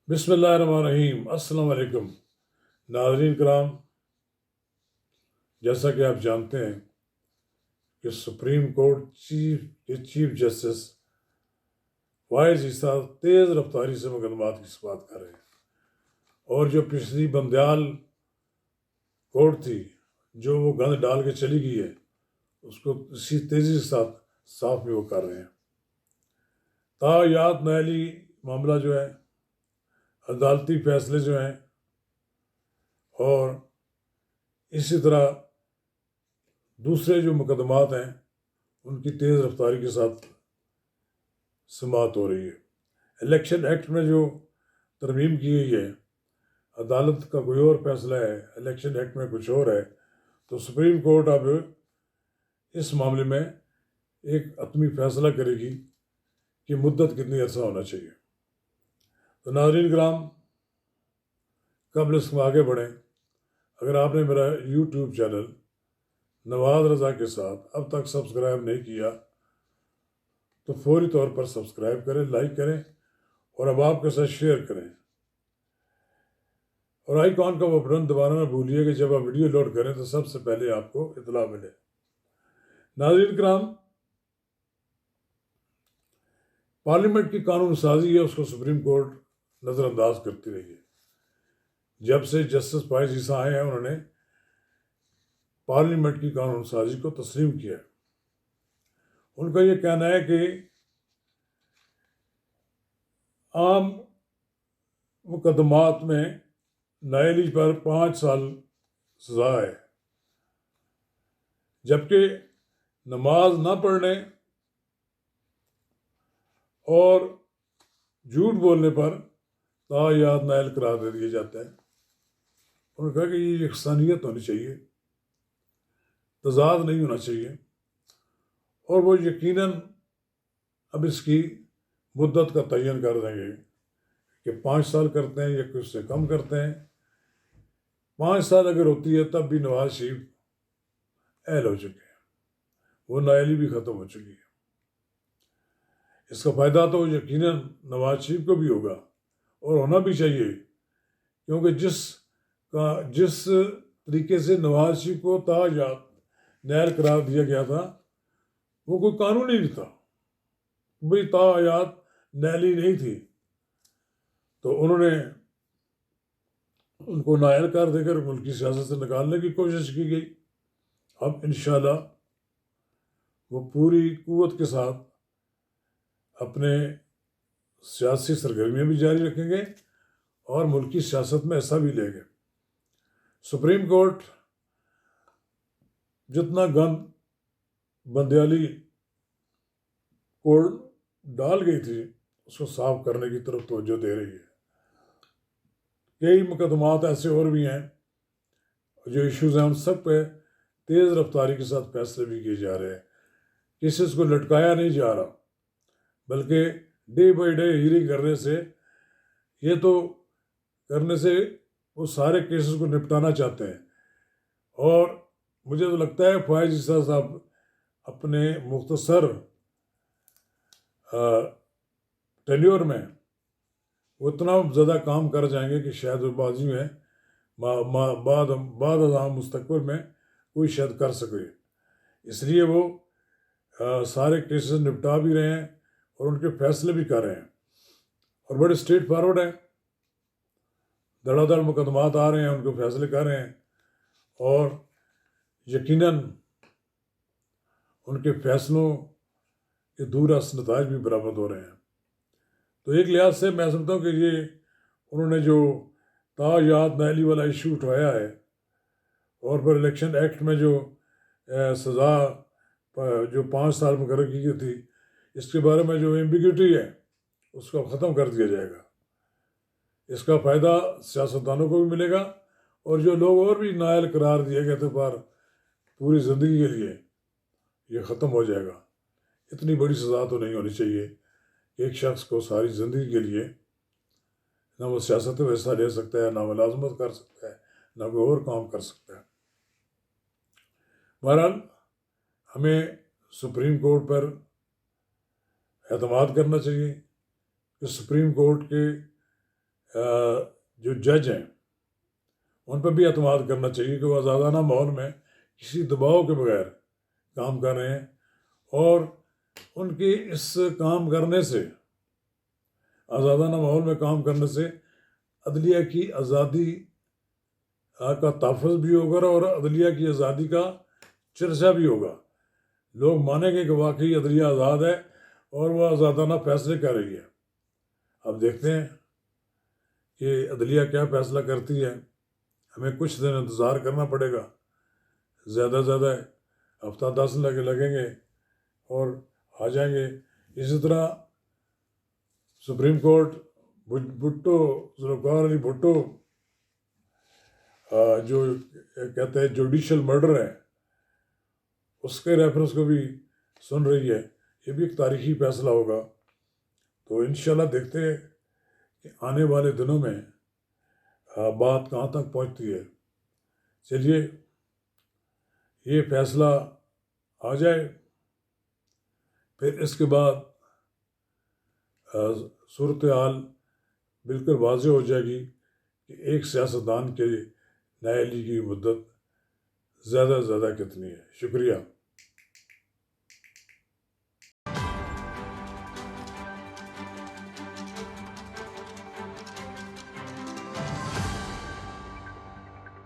بسم اللہ الرحمن الرحیم۔ السلام علیکم ناظرین کرام، جیسا کہ آپ جانتے ہیں کہ سپریم کورٹ چیف جسٹس فائز عیسیٰ تیز رفتاری سے مقدمات کی سماعت کر رہے ہیں، اور جو پچھلی بندیال کورٹ تھی جو وہ گند ڈال کے چلی گئی ہے، اس کو اسی تیزی کے ساتھ صاف بھی وہ کر رہے ہیں۔ یاد نااہلی معاملہ جو ہے، عدالتی فیصلے جو ہیں، اور اسی طرح دوسرے جو مقدمات ہیں ان کی تیز رفتاری کے ساتھ سماعت ہو رہی ہے۔ الیکشن ایکٹ میں جو ترمیم کی گئی ہے، عدالت کا کوئی اور فیصلہ ہے، الیکشن ایکٹ میں کچھ اور ہے، تو سپریم کورٹ اب اس معاملے میں ایک حتمی فیصلہ کرے گی کہ مدت کتنی عرصہ ہونا چاہیے۔ تو ناظرین کرام، قبل اس میں آگے بڑھیں، اگر آپ نے میرا یوٹیوب چینل نواز رضا کے ساتھ اب تک سبسکرائب نہیں کیا تو فوری طور پر سبسکرائب کریں، لائک کریں، اور اب آپ کے ساتھ شیئر کریں، اور آئیکن کا وہ بٹن دبانا نہ بھولیے کہ جب آپ ویڈیو لوڈ کریں تو سب سے پہلے آپ کو اطلاع ملے۔ ناظرین کرام، پارلیمنٹ کی قانون سازی ہے، اس کو سپریم کورٹ نظر انداز کرتی رہی ہے۔ جب سے جسٹس فائز عیسیٰ آئے ہیں، انہوں نے پارلیمنٹ کی قانون سازی کو تسلیم کیا ہے۔ ان کا یہ کہنا ہے کہ عام مقدمات میں نااہلی پر 5 سال سزا ہے، جبکہ نماز نہ پڑھنے اور جھوٹ بولنے پر یاد نااہل قرار دے دیا جاتا ہے۔ انہوں نے کہا کہ یہ یکسانیت ہونی چاہیے، تضاد نہیں ہونا چاہیے، اور وہ یقیناً اب اس کی مدت کا تعین کر دیں گے کہ 5 سال کرتے ہیں یا کچھ سے کم کرتے ہیں۔ 5 سال اگر ہوتی ہے تب بھی نواز شریف اہل ہو چکے ہیں، وہ نااہلی بھی ختم ہو چکی ہے۔ اس کا فائدہ تو یقیناً نواز شریف کو بھی ہوگا، اور ہونا بھی چاہیے، کیونکہ جس طریقے سے نواز شریف کو یاد نااہل قرار دیا گیا تھا، وہ کوئی قانون ہی نہیں تھا، بھئی یاد نااہلی نہیں تھی، تو انہوں نے ان کو نااہل کر دے کر ملکی سیاست سے نکالنے کی کوشش کی گئی۔ اب انشاءاللہ وہ پوری قوت کے ساتھ اپنے سیاسی سرگرمیاں بھی جاری رکھیں گے اور ملکی سیاست میں حصہ بھی لیں گے۔ سپریم کورٹ جتنا گند بندیالی کورٹ ڈال گئی تھی اس کو صاف کرنے کی طرف توجہ دے رہی ہے۔ کئی مقدمات ایسے اور بھی ہیں جو ایشوز ہیں، ان سب پہ تیز رفتاری کے ساتھ فیصلے بھی کیے جا رہے ہیں۔ کیسز کو لٹکایا نہیں جا رہا، بلکہ ڈے بائی ڈے ہیرنگ کرنے سے وہ سارے کیسز کو نپٹانا چاہتے ہیں۔ اور مجھے تو لگتا ہے فائز عیسیٰ صاحب اپنے مختصر ٹینیور میں وہ اتنا زیادہ کام کر جائیں گے کہ شاید وہ بازی میں بعد ازاں مستقبل میں کوئی شاید کر سکے۔ اس لیے وہ سارے کیسز نپٹا بھی رہے ہیں اور ان کے فیصلے بھی کر رہے ہیں، اور بڑے اسٹریٹ فارورڈ ہیں، دڑا دڑ مقدمات آ رہے ہیں، ان کو فیصلے کر رہے ہیں، اور یقیناً ان کے فیصلوں کے دور اثر نتائج بھی برآمد ہو رہے ہیں۔ تو ایک لحاظ سے میں سمجھتا ہوں کہ یہ انہوں نے جو یاد نااہلی والا ایشو اٹھایا ہے، اور پھر الیکشن ایکٹ میں جو سزا جو 5 سال مقرر کی گئی تھی، اس کے بارے میں جو ایمبیگوٹی ہے اس کو ختم کر دیا جائے گا۔ اس کا فائدہ سیاستدانوں کو بھی ملے گا، اور جو لوگ اور بھی نااہل قرار دیے گئے تھے پر پوری زندگی کے لیے، یہ ختم ہو جائے گا۔ اتنی بڑی سزا تو نہیں ہونی چاہیے کہ ایک شخص کو ساری زندگی کے لیے نہ وہ سیاست میں حصہ لے سکتا ہے، نہ ملازمت کر سکتا ہے، نہ کوئی اور کام کر سکتا ہے۔ بہرحال ہمیں سپریم کورٹ پر اعتماد کرنا چاہیے کہ سپریم کورٹ کے جو جج ہیں ان پہ بھی اعتماد کرنا چاہیے کہ وہ آزادانہ ماحول میں کسی دباؤ کے بغیر کام کر رہے ہیں، اور ان کی اس کام کرنے سے، آزادانہ ماحول میں کام کرنے سے عدلیہ کی آزادی کا تحفظ بھی ہوگا اور عدلیہ کی آزادی کا چرچا بھی ہوگا۔ لوگ مانیں گے کہ واقعی عدلیہ آزاد ہے اور وہ آزادانہ فیصلے کر رہی ہے۔ اب دیکھتے ہیں کہ عدلیہ کیا فیصلہ کرتی ہے۔ ہمیں کچھ دن انتظار کرنا پڑے گا، زیادہ سے زیادہ ہفتہ 10 لگیں گے اور آ جائیں گے۔ اسی طرح سپریم کورٹ بھٹو، ذوالفقار علی بھٹو جو کہتے ہیں جوڈیشل مرڈر ہے، اس کے ریفرنس کو بھی سن رہی ہے۔ یہ بھی ایک تاریخی فیصلہ ہوگا۔ تو انشاءاللہ دیکھتے ہیں کہ آنے والے دنوں میں بات کہاں تک پہنچتی ہے۔ چلیے یہ فیصلہ آ جائے، پھر اس کے بعد صورتحال بالکل واضح ہو جائے گی کہ ایک سیاستدان کے نئے علی کی مدت زیادہ سے زیادہ کتنی ہے۔ شکریہ۔